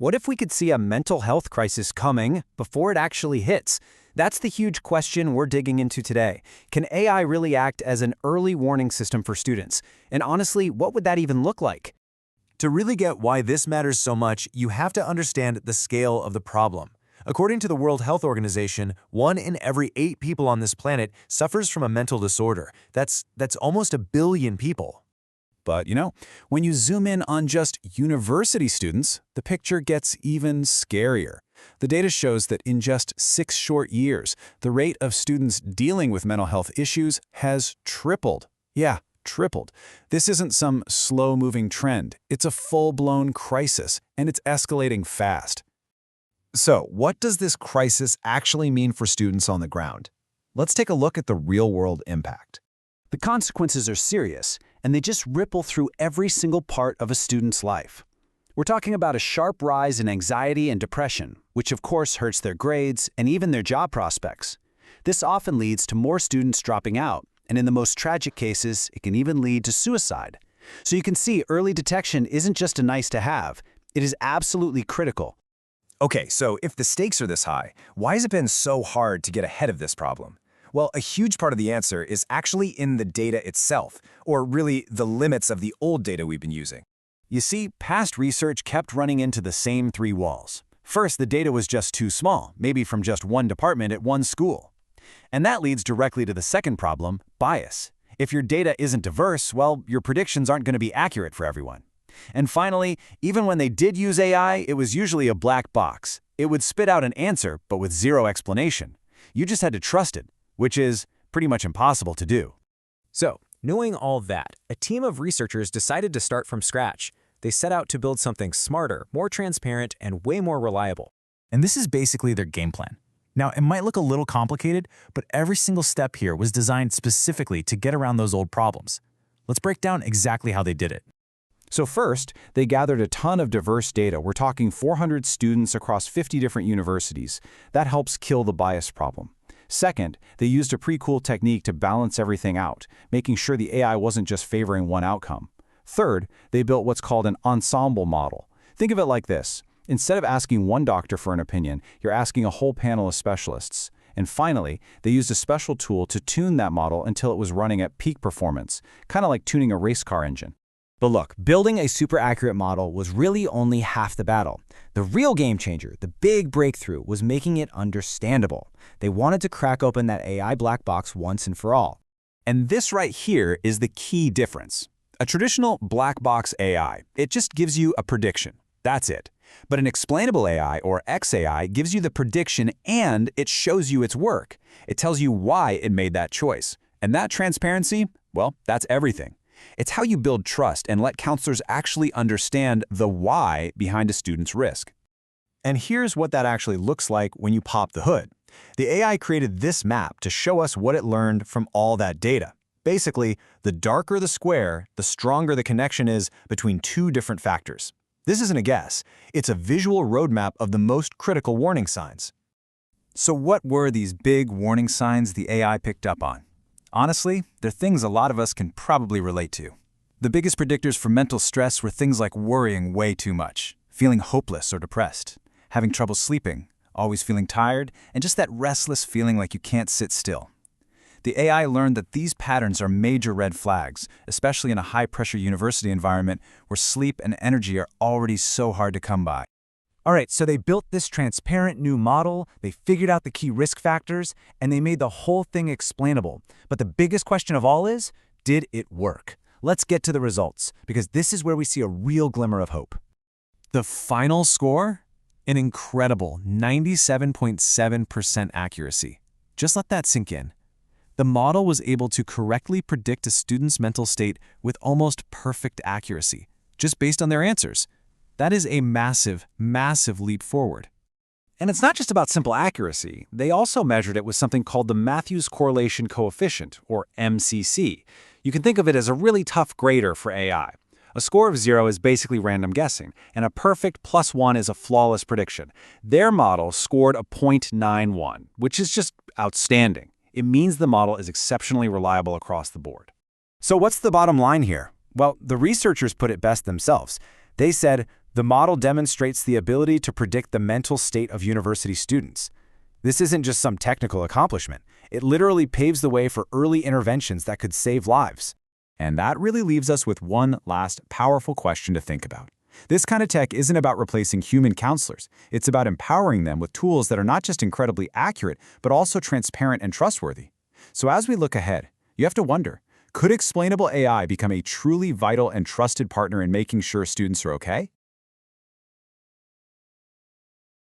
What if we could see a mental health crisis coming before it actually hits? That's the huge question we're digging into today. Can AI really act as an early warning system for students? And honestly, what would that even look like? To really get why this matters so much, you have to understand the scale of the problem. According to the World Health Organization, 1 in every 8 people on this planet suffers from a mental disorder. That's almost 1 billion people. But, when you zoom in on just university students, the picture gets even scarier. The data shows that in just 6 short years, the rate of students dealing with mental health issues has tripled. Yeah, tripled. This isn't some slow-moving trend. It's a full-blown crisis, and it's escalating fast. So, what does this crisis actually mean for students on the ground? Let's take a look at the real-world impact. The consequences are serious, and they just ripple through every single part of a student's life. We're talking about a sharp rise in anxiety and depression, which of course hurts their grades and even their job prospects. This often leads to more students dropping out, and in the most tragic cases, it can even lead to suicide. So you can see early detection isn't just a nice to have, it is absolutely critical. Okay, so if the stakes are this high, why has it been so hard to get ahead of this problem? Well, a huge part of the answer is actually in the data itself, or really the limits of the old data we've been using. You see, past research kept running into the same 3 walls. First, the data was just too small, maybe from just one department at one school. And that leads directly to the second problem, bias. If your data isn't diverse, well, your predictions aren't going to be accurate for everyone. And finally, even when they did use AI, it was usually a black box. It would spit out an answer, but with zero explanation. You just had to trust it, which is pretty much impossible to do. So, knowing all that, a team of researchers decided to start from scratch. They set out to build something smarter, more transparent, and way more reliable. And this is basically their game plan. Now, it might look a little complicated, but every single step here was designed specifically to get around those old problems. Let's break down exactly how they did it. So first, they gathered a ton of diverse data. We're talking 400 students across 50 different universities. That helps kill the bias problem. Second, they used a pretty cool technique to balance everything out, making sure the AI wasn't just favoring one outcome. Third, they built what's called an ensemble model. Think of it like this. Instead of asking one doctor for an opinion, you're asking a whole panel of specialists. And finally, they used a special tool to tune that model until it was running at peak performance, kind of like tuning a race car engine. But look, building a super accurate model was really only half the battle. The real game changer, the big breakthrough, was making it understandable. They wanted to crack open that AI black box once and for all. And this right here is the key difference. A traditional black box AI, it just gives you a prediction. That's it. But an explainable AI, or XAI, gives you the prediction and it shows you its work. It tells you why it made that choice. And that transparency, well, that's everything. It's how you build trust and let counselors actually understand the why behind a student's risk. And here's what that actually looks like when you pop the hood. The AI created this map to show us what it learned from all that data. Basically, the darker the square, the stronger the connection is between 2 different factors. This isn't a guess. It's a visual roadmap of the most critical warning signs. So what were these big warning signs the AI picked up on? Honestly, they're things a lot of us can probably relate to. The biggest predictors for mental stress were things like worrying way too much, feeling hopeless or depressed, having trouble sleeping, always feeling tired, and just that restless feeling like you can't sit still. The AI learned that these patterns are major red flags, especially in a high-pressure university environment where sleep and energy are already so hard to come by. All right, so they built this transparent new model, they figured out the key risk factors, and they made the whole thing explainable. But the biggest question of all is, did it work? Let's get to the results, because this is where we see a real glimmer of hope. The final score? An incredible 97.7% accuracy. Just let that sink in. The model was able to correctly predict a student's mental state with almost perfect accuracy, just based on their answers. That is a massive, massive leap forward. And it's not just about simple accuracy. They also measured it with something called the Matthews Correlation Coefficient, or MCC. You can think of it as a really tough grader for AI. A score of 0 is basically random guessing, and a perfect +1 is a flawless prediction. Their model scored a 0.91, which is just outstanding. It means the model is exceptionally reliable across the board. So what's the bottom line here? Well, the researchers put it best themselves. They said, The model demonstrates the ability to predict the mental state of university students. This isn't just some technical accomplishment. It literally paves the way for early interventions that could save lives. And that really leaves us with one last powerful question to think about. This kind of tech isn't about replacing human counselors. It's about empowering them with tools that are not just incredibly accurate, but also transparent and trustworthy. So as we look ahead, you have to wonder, could explainable AI become a truly vital and trusted partner in making sure students are okay?